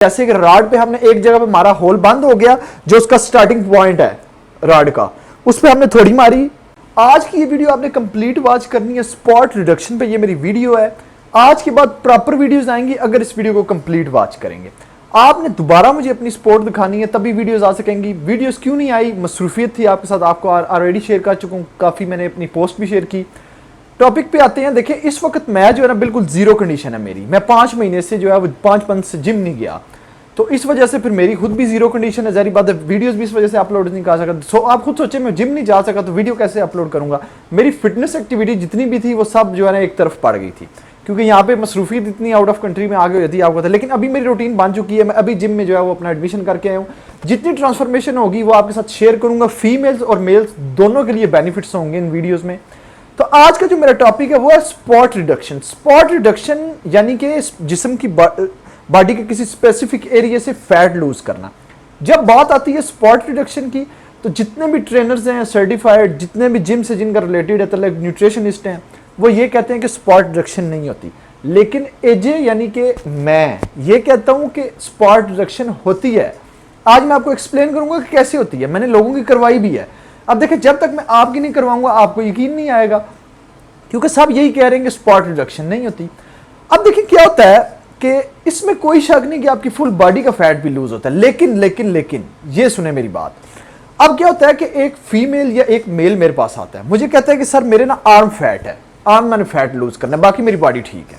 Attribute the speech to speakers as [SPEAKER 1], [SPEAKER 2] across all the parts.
[SPEAKER 1] जैसे कि रॉड पे हमने एक जगह पे मारा, होल बंद हो गया, जो उसका स्टार्टिंग पॉइंट है रॉड का, उस पर हमने थोड़ी मारी। आज की ये वीडियो आपने कंप्लीट वॉच करनी है, स्पॉट रिडक्शन पे ये मेरी वीडियो है। आज के बाद प्रॉपर वीडियोस आएंगी अगर इस वीडियो को कंप्लीट वॉच करेंगे। आपने दोबारा मुझे अपनी सपोर्ट दिखानी है तभी वीडियोस आ सकेंगी। वीडियोस क्यों नहीं आई, मसरूफियत थी आपके साथ, आपको ऑलरेडी शेयर कर चुका हूँ, काफ़ी मैंने अपनी पोस्ट भी शेयर की। टॉपिक पे आते हैं। देखिए इस वक्त मैं जो है ना बिल्कुल जीरो कंडीशन है मेरी, मैं 5 महीने से जो है वो 5 मंथ से जिम नहीं गया, तो इस वजह से फिर मेरी खुद भी जीरो कंडीशन है। जारी बात है वीडियोस भी इस वजह से अपलोड नहीं कर सकता। सो आप खुद सोचे मैं जिम नहीं जा सका तो वीडियो कैसे अपलोड करूंगा। मेरी फिटनेस एक्टिविटी जितनी भी थी वो सब जो है ना एक तरफ पड़ गई थी, क्योंकि यहाँ पे मसरूफियत इतनी आउट ऑफ कंट्री में आ गई थी आपको था। लेकिन अभी मेरी रूटीन बन चुकी है, मैं अभी जिम में जो है वो अपना एडमिशन करके आया हूँ। जितनी ट्रांसफॉर्मेशन होगी वो आपके साथ शेयर करूंगा। फीमेल्स और मेल्स दोनों के लिए बेनिफिट्स होंगे इन वीडियोज में। तो आज का जो मेरा टॉपिक है वो है स्पॉट रिडक्शन। स्पॉट रिडक्शन यानी कि जिस्म की बॉडी के किसी स्पेसिफिक एरिया से फैट लूज करना। जब बात आती है स्पॉट रिडक्शन की तो जितने भी ट्रेनर्स हैं सर्टिफाइड, जितने भी जिम से जिनका रिलेटेड है, तो लाइक न्यूट्रिशनिस्ट हैं, वो ये कहते हैं कि स्पॉट रिडक्शन नहीं होती। लेकिन एजे यानी कि मैं ये कहता हूं कि स्पॉट रिडक्शन होती है। आज मैं आपको एक्सप्लेन करूंगा कि कैसे होती है। मैंने लोगों की करवाई भी है। अब देखिए जब तक मैं आपकी नहीं करवाऊंगा आपको यकीन नहीं आएगा, क्योंकि सब यही कह रहे हैं कि स्पॉट रिडक्शन नहीं होती। अब देखिए क्या होता है कि इसमें कोई शक नहीं कि आपकी फुल बॉडी का फैट भी लूज होता है। लेकिन ये सुने मेरी बात। अब क्या होता है कि एक फीमेल या एक मेल मेरे पास आता है, मुझे कहता है कि सर मेरे ना आर्म फैट है, आर्म मैंने फैट लूज करना है, बाकी मेरी बॉडी ठीक है।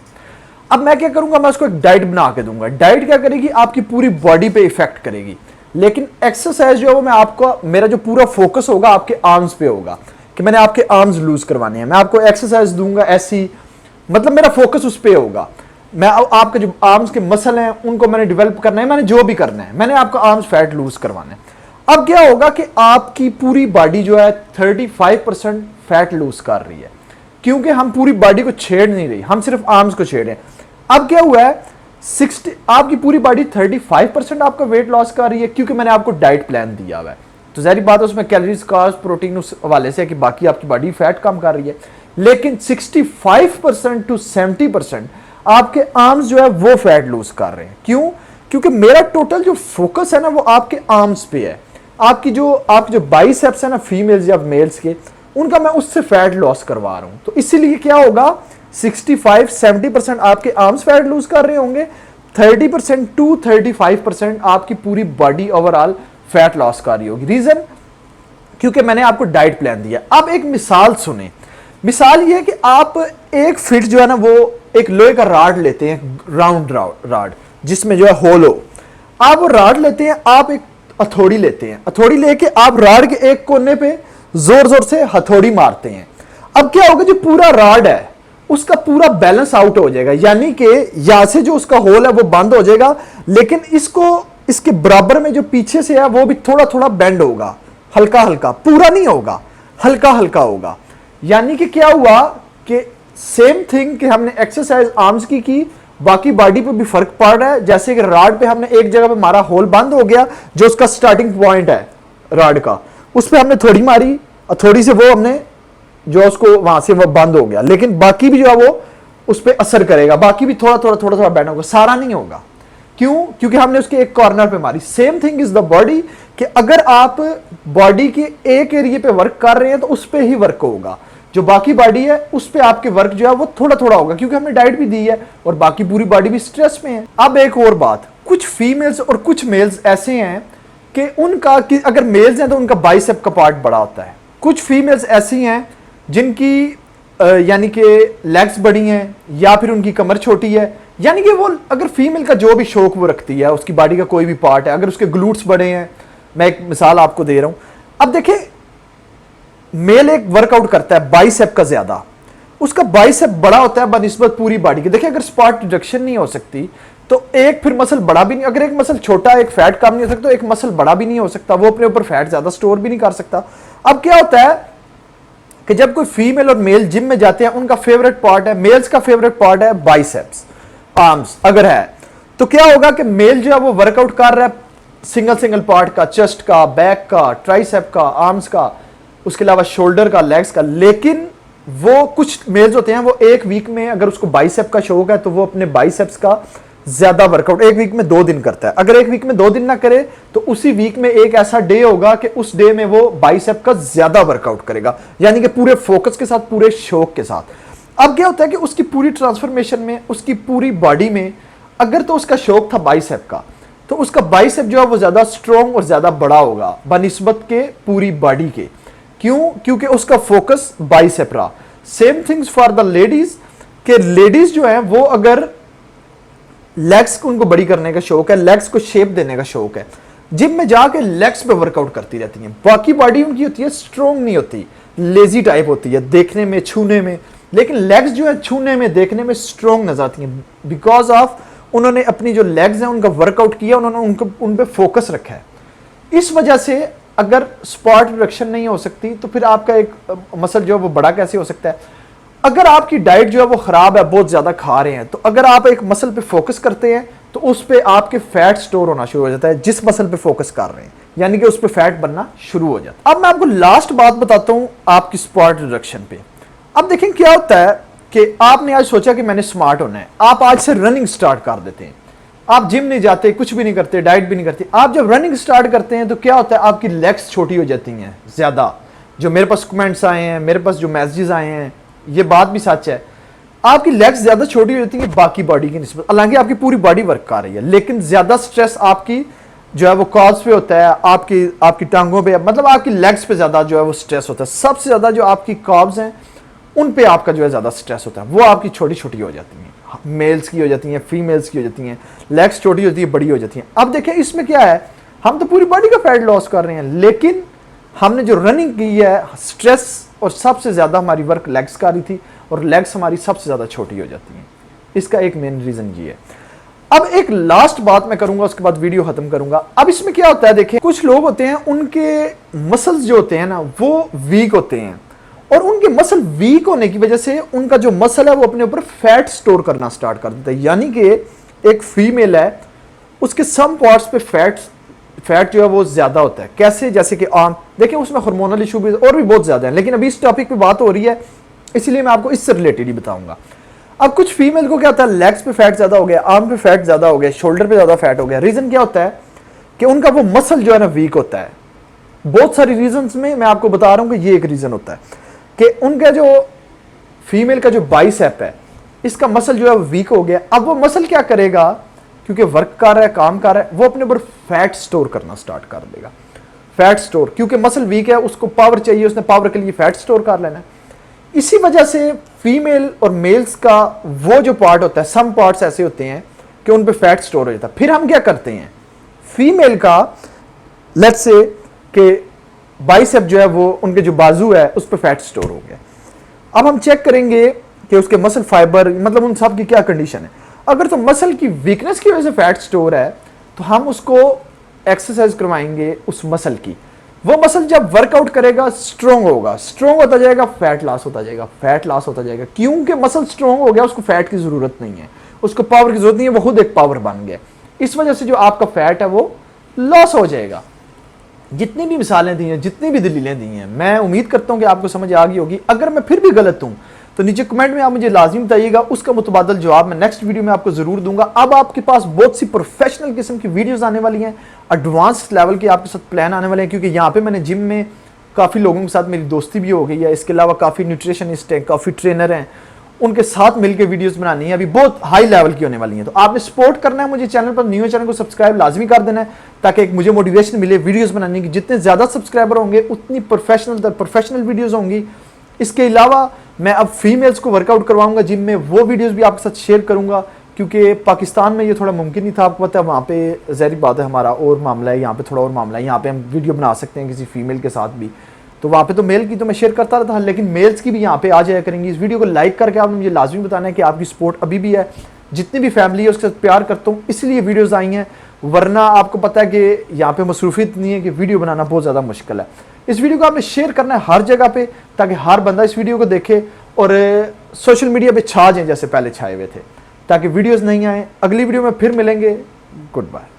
[SPEAKER 1] अब मैं क्या करूंगा, मैं उसको एक डाइट बना के दूंगा। डाइट क्या करेगी, आपकी पूरी बॉडी पे इफेक्ट करेगी। लेकिन एक्सरसाइज जो है वो मैं आपको, मेरा जो पूरा फोकस होगा आपके आर्म्स पे होगा कि मैंने आपके आर्म्स लूज करवाने हैं। मैं आपको एक्सरसाइज दूंगा ऐसी, मतलब मेरा फोकस उस पर होगा। मैं आपके जो आर्म्स के मसल हैं उनको मैंने डेवलप करना है, मैंने जो भी करना है, मैंने आपका आर्म्स फैट लूज करवाना है। अब क्या होगा कि आपकी पूरी बॉडी जो है 35% फैट लूज कर रही है, क्योंकि हम पूरी बॉडी को छेड़ नहीं रही, हम सिर्फ आर्म्स को छेड़ रहे हैं। अब क्या हुआ है, 60 आपकी पूरी बॉडी 35% आपका वेट लॉस कर रही है, क्योंकि मैंने आपको डाइट प्लान दिया हुआ है। तो जाहिर बात है उसमें कैलोरीज, कार्ब्स, प्रोटीन उस हवाले से है कि बाकी आपकी बॉडी फैट कम कर रही है। लेकिन 65% टू 70% आपके आर्म्स जो है वो फैट लूज कर रहे हैं। क्यों? क्योंकि मेरा टोटल जो फोकस है ना वो आपके आर्म्स पे है। आपकी जो बाइसेप्स है ना फीमेल्स या मेल्स के, उनका मैं उससे फैट लॉस करवा रहा हूं। तो इसीलिए क्या होगा, 65-70% आपके आर्म्स फैट लूज कर रहे होंगे, 30% टू 35% आपकी पूरी बॉडी ओवरऑल फैट लॉस कर रही होगी। रीजन, क्योंकि मैंने आपको डाइट प्लान दिया। अब एक मिसाल सुने। मिसाल ये है कि आप एक फिट जो है ना वो एक लोहे का रॉड लेते हैं, राउंड रॉड जिसमें जो है होल हो। आप वो रॉड लेते हैं, आप एक हथौड़ी लेते हैं, हथौड़ी लेके आप रॉड के एक कोने पे जोर जोर से हथौड़ी मारते हैं। अब क्या होगा, जो पूरा रॉड है उसका पूरा बैलेंस आउट हो जाएगा, यानी कि यहां से जो उसका होल है वो बंद हो जाएगा, लेकिन इसके बराबर में जो पीछे से है वो भी थोड़ा थोड़ा बेंड होगा, हल्का हल्का, पूरा नहीं होगा, हल्का हल्का होगा। यानी कि क्या हुआ कि सेम थिंग कि हमने एक्सरसाइज आर्म्स की, बाकी बॉडी पे भी फर्क पड़ रहा है। जैसे कि रॉड पे हमने एक जगह पे मारा, होल बंद हो गया, जो उसका स्टार्टिंग पॉइंट है रॉड का, उस पर हमने थोड़ी मारी, थोड़ी से वो हमने जो उसको वहां से वो बंद हो गया, लेकिन बाकी भी जो है वो उस पर असर करेगा, बाकी भी थोड़ा थोड़ा बैंड होगा, सारा नहीं होगा। क्यों? क्योंकि हमने उसके एक कॉर्नर पे मारी। Same thing is the body, कि अगर आप बॉडी के एक एरिया पे वर्क कर रहे हैं तो उस पर ही वर्क होगा, जो बाकी बॉडी है उस पे आपके वर्क जो है वो थोड़ा थोड़ा होगा, क्योंकि हमने डाइट भी दी है और बाकी पूरी बॉडी भी स्ट्रेस में है। अब एक और बात, कुछ फीमेल्स और कुछ मेल्स ऐसे हैं कि उनका अगर मेल्स हैं तो उनका बाइसेप का पार्ट बड़ा होता है। कुछ फीमेल्स ऐसी हैं जिनकी यानी कि लेग्स बड़ी हैं या फिर उनकी कमर छोटी है, यानी कि वो अगर फीमेल का जो भी शौक वो रखती है, उसकी बॉडी का कोई भी पार्ट है, अगर उसके ग्लूट्स बड़े हैं, मैं एक मिसाल आपको दे रहा हूं। अब देखिए मेल एक वर्कआउट करता है बाइसेप का ज्यादा, उसका बाइसेप बड़ा होता है बनिस्बत पूरी बॉडी के। देखिए अगर स्पॉट रिडक्शन नहीं हो सकती तो एक फिर मसल बड़ा भी नहीं, अगर एक मसल छोटा, एक फैट कम नहीं हो सकता तो एक मसल बड़ा भी नहीं हो सकता, वो अपने ऊपर फैट ज्यादा स्टोर भी नहीं कर सकता। अब क्या होता है कि जब कोई फीमेल और मेल जिम में जाते हैं, उनका फेवरेट पार्ट है, मेल्स का फेवरेट पार्ट है बाइसेप्स, आर्म्स अगर है, तो क्या होगा कि मेल जो है वो वर्कआउट कर रहा है सिंगल पार्ट का, चेस्ट का, बैक का, ट्राइसेप का, आर्म्स का, उसके अलावा शोल्डर का, लेग्स का। लेकिन वो कुछ मेल्स होते हैं वो एक वीक में अगर उसको बाइसेप का शौक है तो वो अपने बाइसेप्स का ज्यादा वर्कआउट, एक वीक में 2 दिन करता है। अगर एक वीक में 2 दिन ना करे तो उसी वीक में एक ऐसा डे होगा कि उस डे में वो बाइसेप का ज्यादा वर्कआउट करेगा, यानी कि पूरे फोकस के साथ, पूरे शौक के साथ। अब क्या होता है कि उसकी पूरी ट्रांसफॉर्मेशन में, उसकी पूरी बॉडी में, अगर तो उसका शौक था बाइसेप का, तो उसका बाइसेप जो है वो ज्यादा स्ट्रॉन्ग और ज्यादा बड़ा होगा बनिस्बत के पूरी बॉडी के। क्यों? क्योंकि उसका फोकस बाइसेप रहा। Same things for the ladies, के लेडीज जो है वो अगर लेग्स को उनको बड़ी करने का शौक है, लेग्स को शेप देने का शौक है, जिम में जाके लेग्स पे वर्कआउट करती रहती हैं। बाकी बॉडी उनकी होती है स्ट्रॉन्ग नहीं होती, लेजी टाइप होती है देखने में, छूने में, लेकिन लेग्स जो है छूने में, देखने में स्ट्रॉन्ग नजर आती हैं। बिकॉज ऑफ उन्होंने अपनी जो लेग्स हैं उनका वर्कआउट किया, उन्होंने उन पे फोकस रखा है। इस वजह से अगर स्पॉट रिडक्शन नहीं हो सकती तो फिर आपका एक मसल जो है वो बड़ा कैसे हो सकता है? अगर आपकी डाइट जो है वो खराब है, बहुत ज्यादा खा रहे हैं, तो अगर आप एक मसल पे फोकस करते हैं तो उस पे आपके फैट स्टोर होना शुरू हो जाता है, जिस मसल पे फोकस कर रहे हैं, यानी कि उस पे फैट बनना शुरू हो जाता है। अब मैं आपको लास्ट बात बताता हूं आपकी स्पॉट रिडक्शन पे। अब देखें क्या होता है कि आपने आज सोचा कि मैंने स्मार्ट होना है, आप आज से रनिंग स्टार्ट कर देते हैं। आप जिम नहीं जाते, कुछ भी नहीं करते, डाइट भी नहीं करते। आप जब रनिंग स्टार्ट करते हैं तो क्या होता है, आपकी लेग्स छोटी हो जाती हैं ज्यादा। जो मेरे पास कमेंट्स आए हैं, मेरे पास जो मैसेजेस आए हैं, ये बात भी सच है, आपकी लेग्स ज्यादा छोटी हो जाती है बाकी बॉडी की निस्बत। हालांकि आपकी पूरी बॉडी वर्क कर रही है, लेकिन ज्यादा स्ट्रेस आपकी जो है वो कॉल्स पे होता है, आपकी टांगों पे, मतलब आपकी लेग्स पे ज्यादा जो है वो स्ट्रेस होता है। सबसे ज्यादा जो आपकी कॉब्स हैं उन पे आपका जो है ज्यादा स्ट्रेस होता है, वो आपकी छोटी छोटी हो जाती हैं। मेल्स की हो जाती हैं, फीमेल्स की हो जाती हैं, लेग्स छोटी होती है, बड़ी हो जाती हैं। अब देखिए इसमें क्या है, हम तो पूरी बॉडी का फैट लॉस कर रहे हैं, लेकिन हमने जो रनिंग की है, स्ट्रेस और सबसे ज्यादा हमारी वर्क लेग्स का रही थी, और लेग्स हमारी सबसे ज्यादा छोटी हो जाती हैं। इसका एक मेन रीजन ये है। अब एक लास्ट बात मैं करूंगा, उसके बाद वीडियो खत्म करूंगा। अब इसमें क्या होता है, देखिए कुछ लोग होते हैं उनके मसल्स जो होते हैं ना वो वीक होते हैं, और उनके मसल वीक होने की वजह से उनका जो मसल है वो अपने ऊपर फैट स्टोर करना स्टार्ट कर देता है। यानी कि एक फीमेल है, उसके सम पार्ट्स पे फैट जो है वो ज्यादा होता है। कैसे? जैसे कि आर्म, देखिए उसमें हार्मोनल इशू भी और भी बहुत ज्यादा है, लेकिन अभी इस टॉपिक पे बात हो रही है इसलिए मैं आपको इससे रिलेटेड ही बताऊंगा। अब कुछ फीमेल को क्या होता है, लेग्स पे फैट ज्यादा हो गया, आर्म पे फैट ज्यादा हो गया, शोल्डर पे ज्यादा फैट हो गया। रीजन क्या होता है कि उनका वो मसल जो है ना वीक होता है। बहुत सारी रीजंस में मैं आपको बता रहा हूं कि ये एक रीजन होता है कि उनका जो फीमेल का जो बाइसेप है, इसका मसल जो है वीक हो गया। अब वो मसल क्या करेगा, क्योंकि वर्क कर रहा है, काम कर रहा है, वो अपने ऊपर फैट स्टोर करना स्टार्ट कर देगा। फैट स्टोर, क्योंकि मसल वीक है, उसको पावर चाहिए, उसने पावर के लिए फैट स्टोर कर लेना है। इसी वजह से फीमेल और मेल्स का वो जो पार्ट होता है, सम पार्ट्स ऐसे होते हैं कि उन पे फैट स्टोर हो जाता है। फिर हम क्या करते हैं, फीमेल का लेट्स से कि बाइसेप जो है वो, उनके जो बाजू है उस पर फैट स्टोर हो गया। अब हम चेक करेंगे कि उसके मसल फाइबर, मतलब उन सब की क्या कंडीशन है। अगर तो मसल की वीकनेस की वजह से फैट स्टोर है तो हम उसको एक्सरसाइज करवाएंगे उस मसल की। वो मसल जब वर्कआउट करेगा स्ट्रॉन्ग होगा, स्ट्रॉन्ग होता जाएगा, फैट लॉस होता जाएगा, फैट लॉस होता जाएगा। क्योंकि मसल स्ट्रॉन्ग हो गया, उसको फैट की जरूरत नहीं है, उसको पावर की जरूरत नहीं है, वो खुद एक पावर बन गया। इस वजह से जो आपका फैट है वो लॉस हो जाएगा। जितनी भी मिसालें दी हैं, जितनी भी दलीलें दी हैं, मैं उम्मीद करता हूं कि आपको समझ आ गई होगी। अगर मैं फिर भी गलत हूं तो नीचे कमेंट में आप मुझे लाजिम बताइएगा, उसका मुतबादल जवाब मैं नेक्स्ट वीडियो में आपको जरूर दूंगा। अब आपके पास बहुत सी प्रोफेशनल किस्म की वीडियोस आने वाली हैं, एडवांस लेवल के आपके साथ प्लान आने वाले हैं, क्योंकि यहाँ पे मैंने जिम में काफ़ी लोगों के साथ मेरी दोस्ती भी हो गई है। इसके अलावा काफ़ी न्यूट्रिशनिस्ट हैं, काफ़ी ट्रेनर हैं, उनके साथ मिलकर वीडियोस बनानी है, अभी बहुत हाई लेवल की होने वाली हैं। तो आपने सपोर्ट करना है मुझे, चैनल पर न्यू चैनल को सब्सक्राइब लाजमी कर देना है, ताकि एक मुझे मोटिवेशन मिले वीडियोस बनाने की। जितने ज़्यादा सब्सक्राइबर होंगे उतनी प्रोफेशनल वीडियोस होंगी। इसके अलावा मैं अब फीमेल्स को वर्कआउट करवाऊंगा जिम में, वो वीडियोस भी आपके साथ शेयर करूंगा, क्योंकि पाकिस्तान में ये थोड़ा मुमकिन नहीं था। आपको पता है वहाँ पे ज़ाहिर बात है हमारा और मामला है, यहाँ पे थोड़ा और मामला है। यहाँ पे हम वीडियो बना सकते हैं किसी फीमेल के साथ भी, तो वहाँ पे तो मेल की तो मैं शेयर करता रहता, लेकिन मेल्स की भी यहाँ पे आ जाया करेंगी। इस वीडियो को लाइक करके आपने मुझे लाजमी बताना है कि आपकी सपोर्ट अभी भी है। जितनी भी फैमिली है उसके साथ प्यार करता हूँ, इसलिए वीडियोज़ आई हैं, वरना आपको पता है कि यहाँ पे मसरूफियत नहीं है कि वीडियो बनाना बहुत ज़्यादा मुश्किल है। इस वीडियो को आपने शेयर करना है हर जगह पे, ताकि हर बंदा इस वीडियो को देखे और सोशल मीडिया पे छा जाए जैसे पहले छाए हुए थे, ताकि वीडियोस नहीं आए। अगली वीडियो में फिर मिलेंगे, गुड बाय।